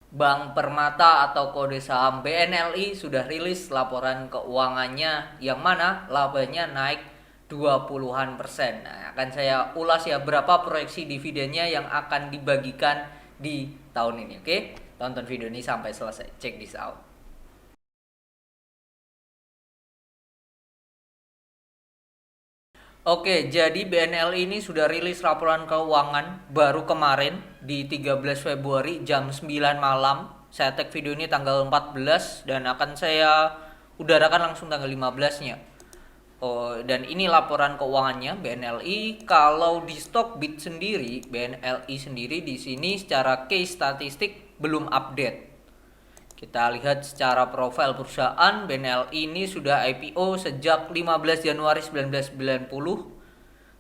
Bank Permata atau kode saham BNLI sudah rilis laporan keuangannya yang mana labanya naik 20-an persen. Nah, akan saya ulas ya berapa proyeksi dividennya yang akan dibagikan di tahun ini. Oke, tonton video ini sampai selesai. Check this out. Oke, jadi BNL ini sudah rilis laporan keuangan baru kemarin di 13 Februari jam 9 malam. Saya tag video ini tanggal 14 dan akan saya udarakan langsung tanggal 15-nya. Oh, dan ini laporan keuangannya BNLI. Kalau di Stockbit sendiri, BNLI sendiri di sini secara case statistik belum update. Kita lihat secara profil perusahaan, BNLI ini sudah IPO sejak 15 Januari 1990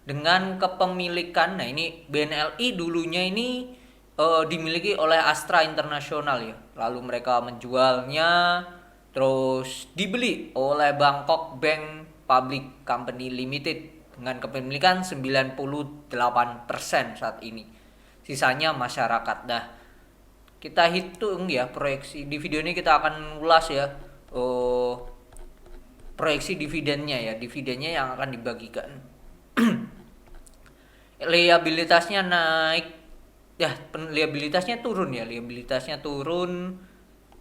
dengan kepemilikan. Nah, ini BNLI dulunya ini dimiliki oleh Astra International ya. Lalu mereka menjualnya terus dibeli oleh Bangkok Bank Public Company Limited dengan kepemilikan 98% saat ini. Sisanya masyarakat. Nah, kita hitung ya proyeksi di video ini kita akan ulas ya proyeksi dividennya ya, dividennya yang akan dibagikan. Liabilitasnya naik ya, liabilitasnya turun.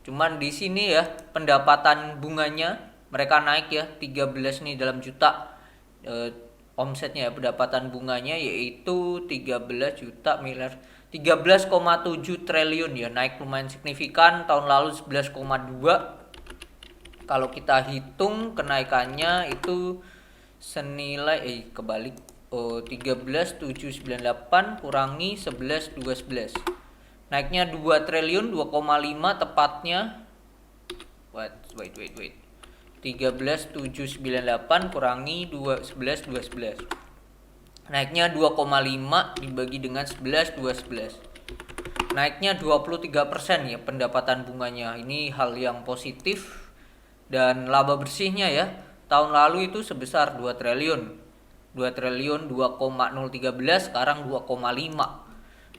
Cuman di sini ya pendapatan bunganya mereka naik ya 13 nih dalam juta omsetnya ya, pendapatan bunganya yaitu 13 juta miliar 13,7 triliun ya, naik lumayan signifikan. Tahun lalu 11,2. Kalau kita hitung kenaikannya itu senilai kebalik 13,798 kurangi 11,211. Naiknya 2 triliun 2,5 tepatnya. Wait. 13,798 kurangi 11,211. Naiknya 2,5 dibagi dengan 11,211. Naiknya 23% ya pendapatan bunganya. Ini hal yang positif. Dan laba bersihnya ya, tahun lalu itu sebesar 2 triliun. 2,013 sekarang 2,5.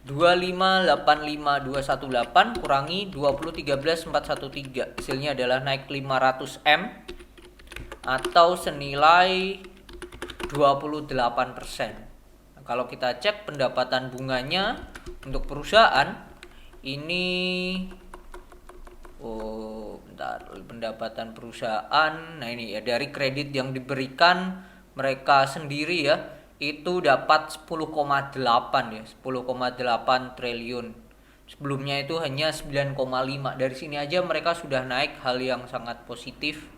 2585218 kurangi 2013413. Hasilnya adalah naik 500 M atau senilai 28%. Nah, kalau kita cek pendapatan bunganya untuk perusahaan ini pendapatan perusahaan. Nah, ini ya dari kredit yang diberikan mereka sendiri ya, itu dapat 10,8 ya, 10,8 triliun. Sebelumnya itu hanya 9,5. Dari sini aja mereka sudah naik, hal yang sangat positif.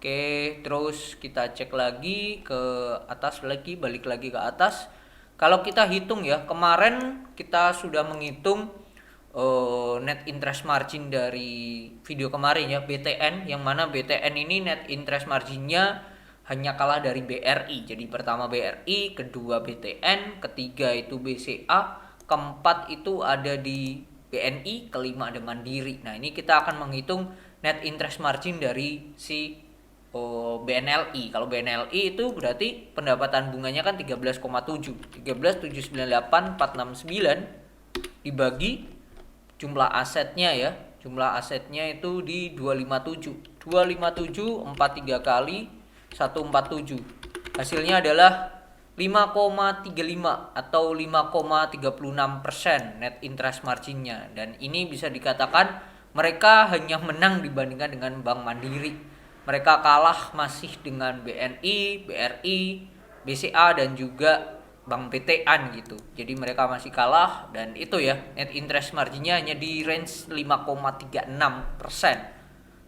Oke, terus kita cek lagi ke atas lagi, balik lagi ke atas. Kalau kita hitung ya, kemarin kita sudah menghitung net interest margin dari video kemarin ya, BTN, yang mana BTN ini net interest marginnya hanya kalah dari BRI. Jadi pertama BRI, kedua BTN, ketiga itu BCA, keempat itu ada di BNI, kelima ada Mandiri. Nah, ini kita akan menghitung net interest margin dari si BNLI. Kalau BNLI itu berarti pendapatan bunganya kan 13,7. 13,798,469 dibagi jumlah asetnya ya. Jumlah asetnya itu di 257. 257 43 kali 147. Hasilnya adalah 5,35 atau 5,36% net interest marginnya. Dan ini bisa dikatakan mereka hanya menang dibandingkan dengan Bank Mandiri. Mereka kalah masih dengan BNI, BRI, BCA dan juga Bank BTN gitu. Jadi mereka masih kalah dan itu ya net interest marginnya hanya di range 5,36%.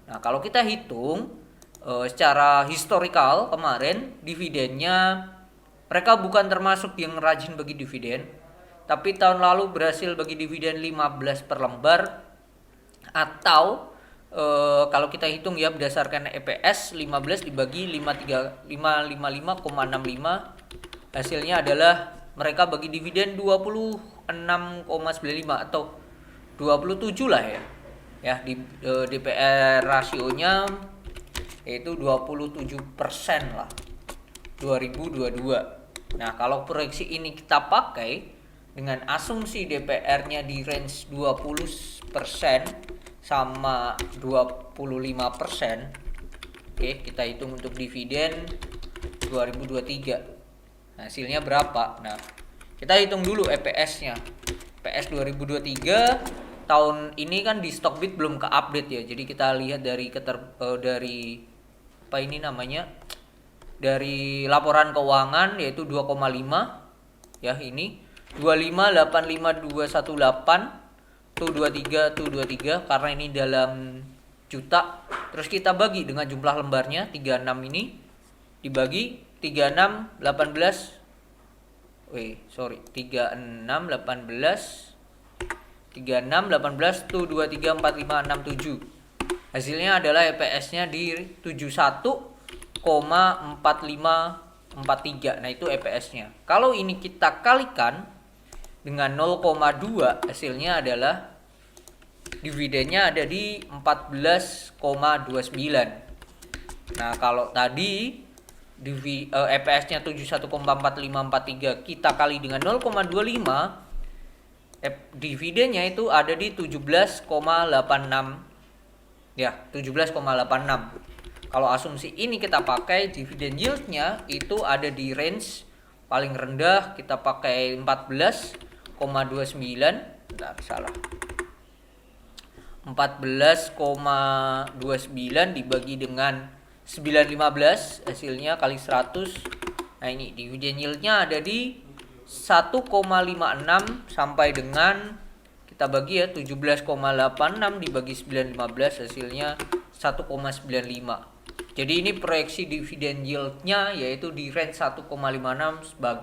Nah, kalau kita hitung secara historikal kemarin dividennya mereka bukan termasuk yang rajin bagi dividen, tapi tahun lalu berhasil bagi dividen 15 per lembar atau kalau kita hitung ya berdasarkan EPS 15 dibagi 555,65 hasilnya adalah mereka bagi dividen 26,95 atau 27 lah ya. Ya di DPR rasionya yaitu 27% lah 2022. Nah, kalau proyeksi ini kita pakai dengan asumsi DPR-nya di range 20% sama 25%. Oke, kita hitung untuk dividen 2023. Hasilnya berapa? Nah, kita hitung dulu EPS-nya. EPS 2023 tahun ini kan di Stockbit belum ke-update ya. Jadi kita lihat dari dari apa ini namanya? Dari laporan keuangan yaitu 2,5 ya ini 2585218 tuh 23 karena ini dalam juta. Terus kita bagi dengan jumlah lembarnya 36 ini dibagi 36 18 36 18 tuh 23 45 67. Hasilnya adalah EPS-nya di 71,4543. Nah, itu EPS-nya. Kalau ini kita kalikan dengan 0,2, hasilnya adalah dividennya ada di 14,29. Nah, kalau tadi EPS-nya 71,4543 kita kali dengan 0,25, dividennya itu ada di 17,86 ya, 17,86. Kalau asumsi ini kita pakai, dividen yield-nya itu ada di range paling rendah kita pakai 14,29. Bentar, salah. 14,29 dibagi dengan 915, hasilnya kali 100. Nah, ini dividen yield-nya ada di 1,56 sampai dengan kita bagi ya 17,86 dibagi 915, hasilnya 1,95. Jadi ini proyeksi dividen yield-nya yaitu di range 1,56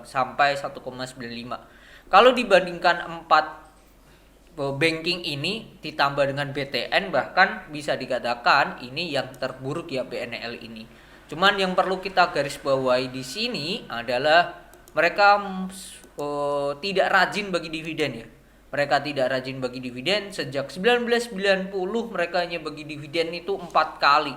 sampai 1,95. Kalau dibandingkan 4 banking ini ditambah dengan BTN, bahkan bisa dikatakan ini yang terburuk ya BNL ini. Cuman yang perlu kita garis bawahi di sini adalah mereka tidak rajin bagi dividen ya. Mereka tidak rajin bagi dividen sejak 1990, mereka hanya bagi dividen itu 4 kali.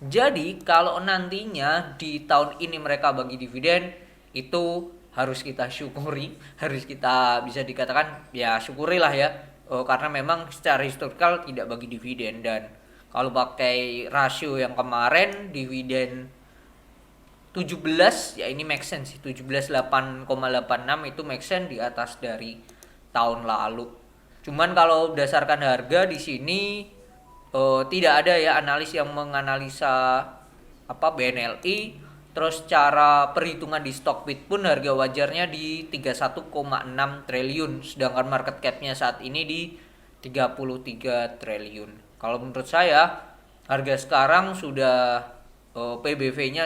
Jadi kalau nantinya di tahun ini mereka bagi dividen, itu harus kita syukuri, harus kita bisa dikatakan ya syukurilah ya, karena memang secara historikal tidak bagi dividen. Dan kalau pakai rasio yang kemarin dividen 17 ya ini make sense sih, 17,8,86 itu make sense di atas dari tahun lalu. Cuman kalau berdasarkan harga di sini tidak ada ya analis yang menganalisa BNLI. Terus cara perhitungan di Stockbit pun harga wajarnya di 31,6 triliun, sedangkan market cap-nya saat ini di 33 triliun. Kalau menurut saya harga sekarang sudah PBV-nya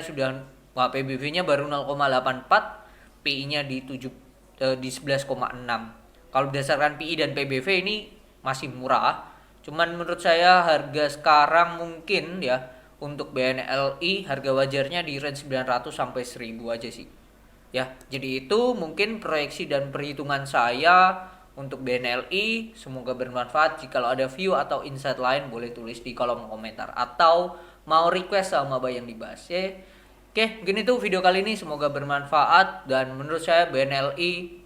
baru 0,84, PI-nya di 11,6. Kalau berdasarkan PI dan PBV ini masih murah. Cuman menurut saya harga sekarang mungkin ya untuk BNLI harga wajarnya di range 900 sampai 1000 aja sih. Ya, jadi itu mungkin proyeksi dan perhitungan saya untuk BNLI. Semoga bermanfaat. Jika ada view atau insight lain boleh tulis di kolom komentar atau mau request sama apa yang dibahas ya. Oke, mungkin itu video kali ini, semoga bermanfaat. Dan menurut saya BNLI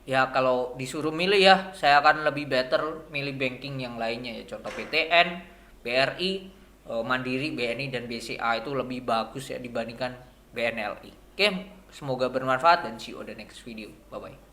ya kalau disuruh milih ya saya akan lebih better milih banking yang lainnya ya, contoh PTN, BRI, Mandiri, BNI, dan BCA itu lebih bagus ya dibandingkan BNLI. Oke, semoga bermanfaat dan see you on the next video. Bye bye.